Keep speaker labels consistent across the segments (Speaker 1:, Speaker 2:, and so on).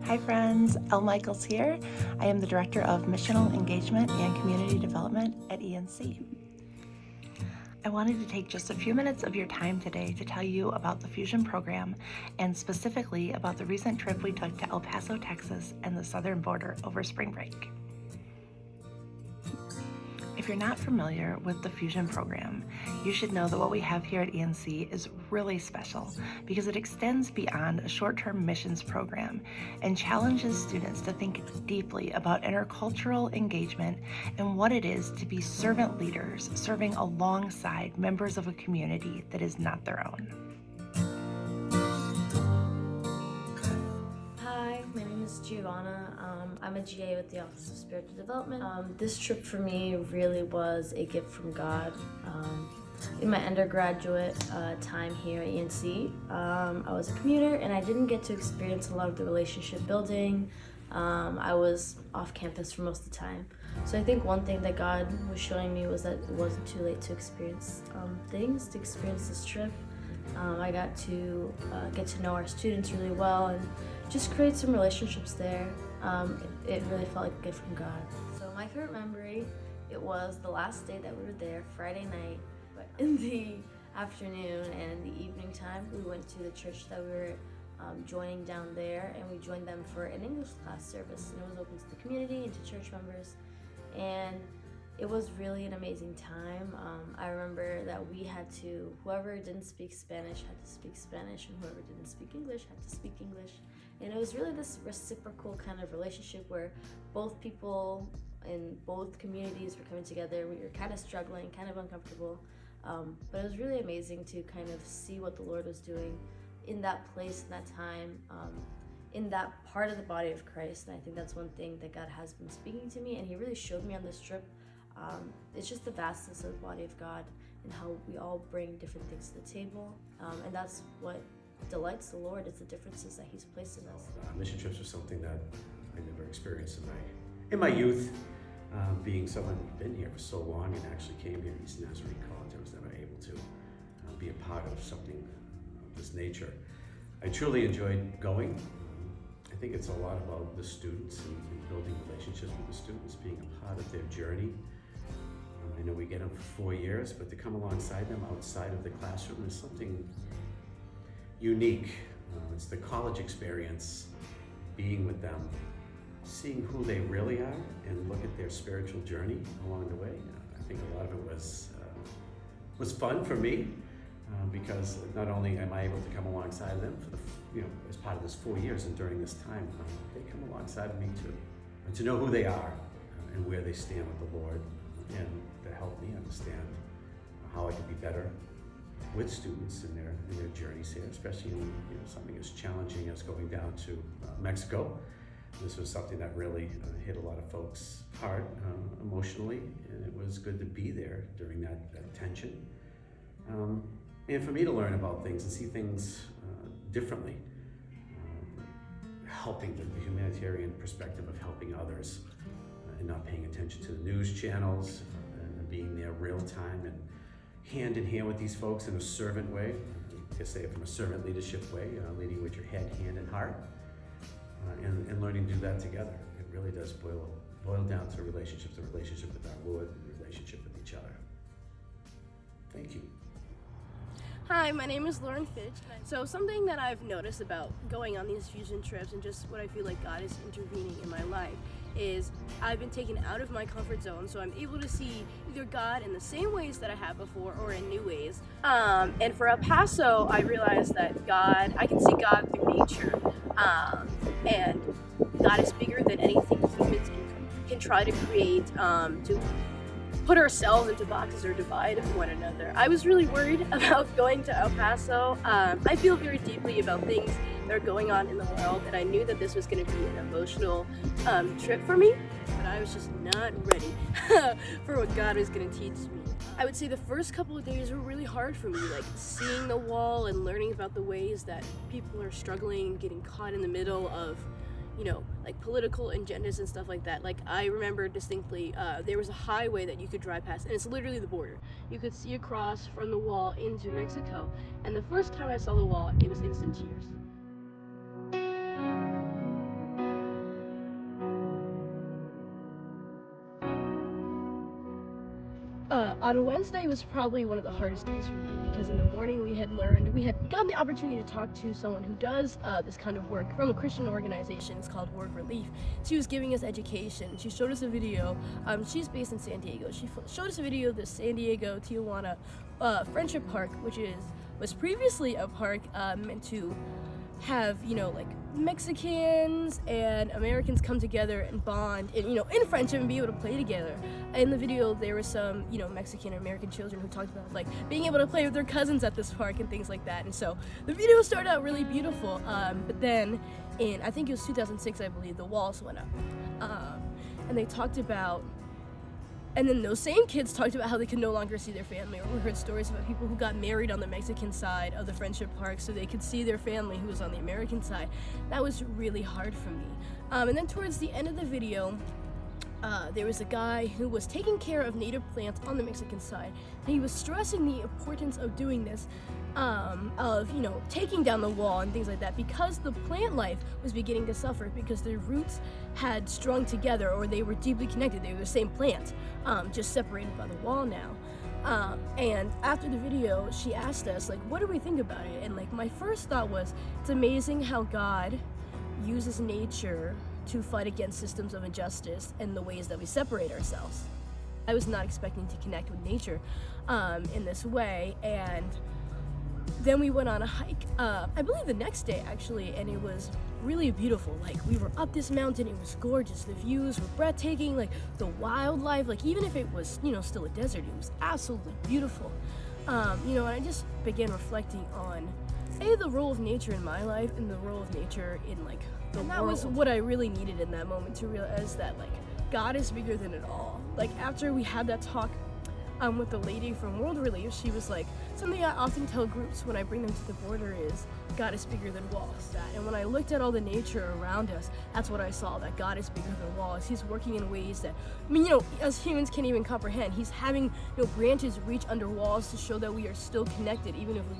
Speaker 1: Hi friends, Elle Michaels here. I am the Director of Missional Engagement and Community Development at ENC. I wanted to take just a few minutes of your time today to tell you about the Fusion program and specifically about the recent trip we took to El Paso, Texas and the southern border over spring break. If you're not familiar with the Fusion program, you should know that what we have here at ENC is really special because it extends beyond a short-term missions program and challenges students to think deeply about intercultural engagement and what it is to be servant leaders serving alongside members of a community that is not their own.
Speaker 2: Hi, my name is Giovanna. I'm a GA with the Office of Spiritual Development. This trip for me really was a gift from God. In my undergraduate time here at ENC, I was a commuter and I didn't get to experience a lot of the relationship building. I was off campus for most of the time. So I think one thing that God was showing me was that it wasn't too late to experience to experience this trip. I got to get to know our students really well and just create some relationships there. It really felt like a gift from God. So my favorite memory, it was the last day that we were there, Friday night, but in the afternoon and in the evening time, we went to the church that we were joining down there, and we joined them for an English class service, and it was open to the community and to church members, and it was really an amazing time. I remember that we had to, whoever didn't speak Spanish had to speak Spanish, and whoever didn't speak English had to speak English. And it was really this reciprocal kind of relationship where both people in both communities were coming together. We were kind of struggling, kind of uncomfortable, but it was really amazing to kind of see what the Lord was doing in that place, in that time, in that part of the body of Christ. And I think that's one thing that God has been speaking to me, and He really showed me on this trip. It's just the vastness of the body of God and how we all bring different things to the table, and that's what delights the Lord, is the differences that He's placed in us.
Speaker 3: Mission trips were something that I never experienced in my youth. Being someone who'd been here for so long and actually came here to Eastern Nazarene College, I was never able to be a part of something of this nature. I truly enjoyed going. I think it's a lot about the students and building relationships with the students, being a part of their journey. I know we get them for 4 years, but to come alongside them outside of the classroom is something unique. It's the college experience, being with them, seeing who they really are, and look at their spiritual journey along the way. I think a lot of it was fun for me because not only am I able to come alongside them for as part of this 4 years and during this time, they come alongside of me too, and to know who they are and where they stand with the Lord, and to help me understand how I can be better with students in their journeys here, especially in something as challenging as going down to Mexico. This was something that really hit a lot of folks hard emotionally, and it was good to be there during that tension. And for me to learn about things and see things differently, helping the humanitarian perspective of helping others and not paying attention to the news channels and being there real time and hand in hand with these folks in a servant way. I say it from a servant leadership way, leading with your head, hand, and heart, and learning to do that together. It really does boil down to relationships, the relationship with our Lord, the relationship with each other. Thank you.
Speaker 4: Hi, my name is Lauren Fitch. So something that I've noticed about going on these fusion trips and just what I feel like God is intervening in my life is I've been taken out of my comfort zone, so I'm able to see either God in the same ways that I have before or in new ways. And for ElPaso, I realized that I can see God through nature, and God is bigger than anything humans can try to create, to put ourselves into boxes or divide one another. I was really worried about going to ElPaso. I feel very deeply about things that are going on in the world, and I knew that this was going to be an emotional trip for me, but I was just not ready for what God was going to teach me. I would say the first couple of days were really hard for me, like seeing the wall and learning about the ways that people are struggling, getting caught in the middle of like political agendas and stuff like that. Like I remember distinctly, there was a highway that you could drive past, and it's literally the border. You could see across from the wall into Mexico, and the first time I saw the wall, it was instant tears. On Wednesday was probably one of the hardest days for me because in the morning we had gotten the opportunity to talk to someone who does this kind of work from a Christian organization. It's called Word Relief. She was giving us education. She showed us a video. She's based in San Diego. She showed us a video of the San Diego Tijuana Friendship Park, which was previously a park meant to have, like Mexicans and Americans come together and bond and, in friendship and be able to play together. In the video, there were some, Mexican and American children who talked about like being able to play with their cousins at this park and things like that. And so the video started out really beautiful, but then I think it was 2006, I believe, the walls went up. And they talked about, and then those same kids talked about how they could no longer see their family, or we heard stories about people who got married on the Mexican side of the Friendship Park so they could see their family who was on the American side. That was really hard for me. And then towards the end of the video, there was a guy who was taking care of native plants on the Mexican side, and he was stressing the importance of doing this, of taking down the wall and things like that, because the plant life was beginning to suffer because their roots had strung together, or they were deeply connected. They were the same plant, just separated by the wall now. And after the video, she asked us, like, what do we think about it? And like, my first thought was, it's amazing how God uses nature to fight against systems of injustice and the ways that we separate ourselves. I was not expecting to connect with nature in this way, and then we went on a hike, I believe the next day actually, and it was really beautiful. Like, we were up this mountain, it was gorgeous, the views were breathtaking, like the wildlife, like even if it was, still a desert, it was absolutely beautiful. And I just began reflecting on the role of nature in my life and the role of nature in like the world. That was what I really needed in that moment, to realize that like God is bigger than it all. Like, after we had that talk with the lady from World Relief, she was like, something I often tell groups when I bring them to the border is, God is bigger than walls. And when I looked at all the nature around us, that's what I saw, that God is bigger than walls. He's working in ways that, as humans can't even comprehend. He's having, branches reach under walls to show that we are still connected, even if we,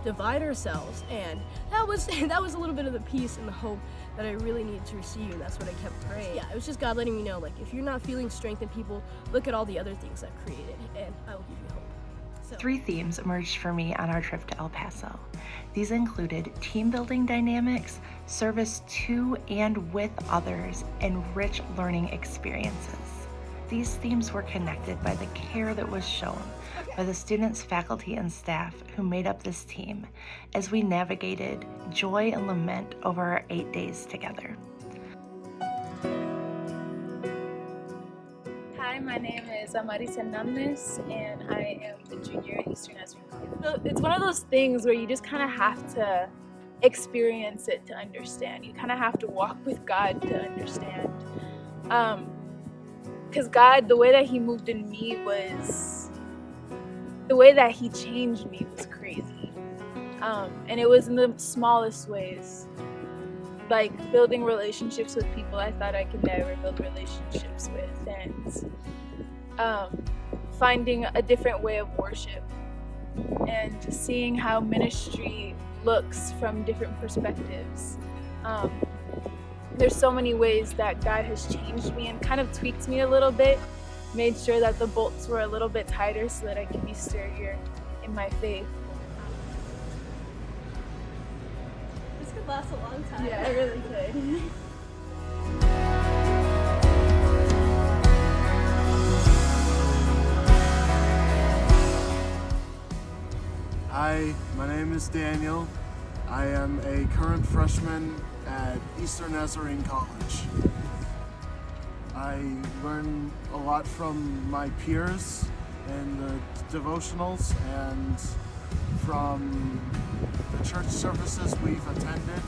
Speaker 4: divide ourselves. And that was a little bit of the peace and the hope that I really needed to receive, and that's what I kept praying. Yeah, it was just God letting me know, like, if you're not feeling strength in people, look at all the other things I've created, and I will give you hope. So.
Speaker 1: 3 themes emerged for me on our trip to El Paso. These included team building dynamics, service to and with others, and rich learning experiences. These themes were connected by the care that was shown by the students, faculty, and staff who made up this team as we navigated joy and lament over our 8 days together.
Speaker 5: Hi, my name is Amaris Hernandez, and I am a junior at Eastern Nazarene College. It's one of those things where you just kind of have to experience it to understand. You kind of have to walk with God to understand. Because God, the way that He moved in me the way that He changed me was crazy. And it was in the smallest ways. Like building relationships with people I thought I could never build relationships with, and finding a different way of worship, and seeing how ministry looks from different perspectives. There's so many ways that God has changed me and kind of tweaked me a little bit, made sure that the bolts were a little bit tighter so that I could be sturdier in my faith.
Speaker 4: This could last a long time.
Speaker 5: Yeah, it really could.
Speaker 6: Hi, my name is Daniel. I am a current freshman at Eastern Nazarene College. I learn a lot from my peers in the devotionals and from the church services we've attended.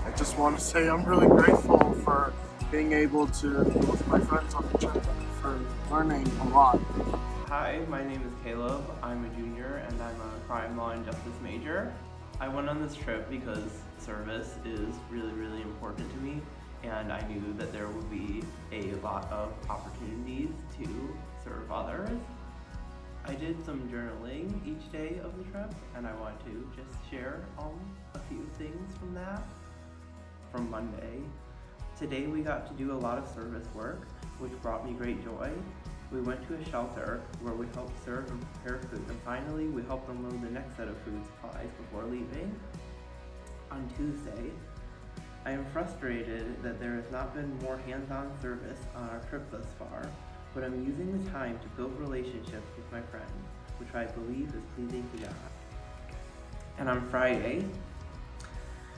Speaker 6: I just want to say I'm really grateful for being able to be with my friends on the trip, for learning a lot.
Speaker 7: Hi, my name is Caleb. I'm a junior and I'm a crime law and justice major. I went on this trip because service is really, really important to me, and I knew that there would be a lot of opportunities to serve others. I did some journaling each day of the trip, and I want to just share a few things from that. From Monday, today we got to do a lot of service work, which brought me great joy. We went to a shelter where we helped serve and prepare food, and finally we helped them load the next set of food supplies before leaving. On Tuesday, I am frustrated that there has not been more hands-on service on our trip thus far, but I'm using the time to build relationships with my friends, which I believe is pleasing to God. And on Friday,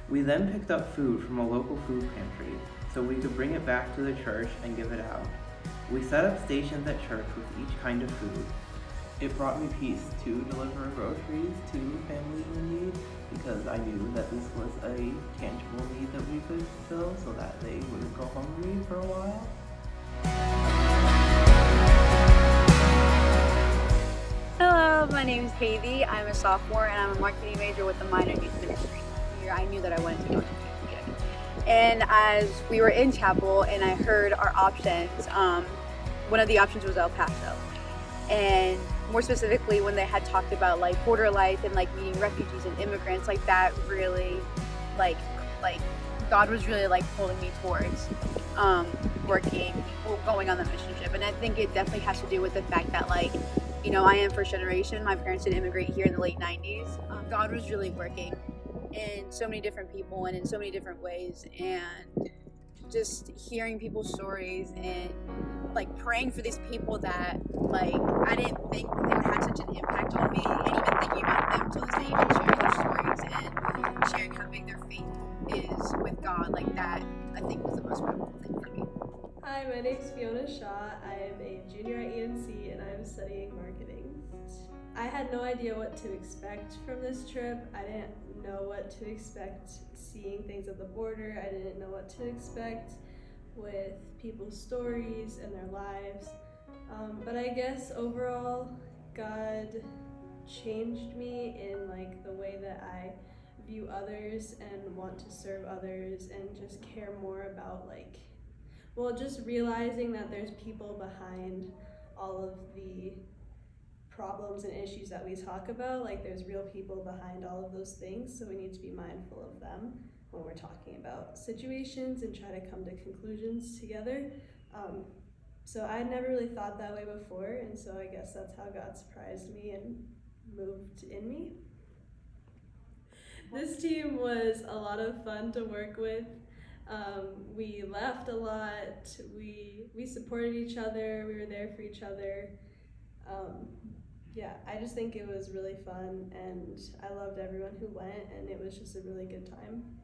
Speaker 7: we then picked up food from a local food pantry so we could bring it back to the church and give it out. We set up stations at church with each kind of food. It brought me peace to deliver groceries to families in need because I knew that this was a tangible need that we could fulfill so that they wouldn't go hungry for a while.
Speaker 8: Hello, my name is Haley. I'm a sophomore and I'm a marketing major with a minor in youth ministry. Here I knew that I wanted to go to PPA. And as we were in chapel and I heard our options, one of the options was ElPaso. And more specifically when they had talked about like border life and like meeting refugees and immigrants, like that really like God was really like pulling me towards going on the mission trip. And I think it definitely has to do with the fact that like, you know, I am first generation. My parents did immigrate here in the late 90s. God was really working in so many different people and in so many different ways, and just hearing people's stories and like praying for these people that like I didn't think they would have such an impact on me, and even thinking about them till this day, even sharing their stories and sharing how big their faith is with God, like that I think was the most powerful thing for me.
Speaker 9: Hi, my name is Fiona Shaw. I am a junior at ENC and I am studying marketing. I had no idea what to expect from this trip. I didn't know what to expect seeing things at the border. I didn't know what to expect with people's stories and their lives. But I guess overall, God changed me in like the way that I view others and want to serve others and just care more about like, well, just realizing that there's people behind all of the problems and issues that we talk about. Like there's real people behind all of those things, so we need to be mindful of them when we're talking about situations and try to come to conclusions together. So I never really thought that way before, and so I guess that's how God surprised me and moved in me. This team was a lot of fun to work with. We laughed a lot, we supported each other, we were there for each other. Yeah, I just think it was really fun and I loved everyone who went, and it was just a really good time.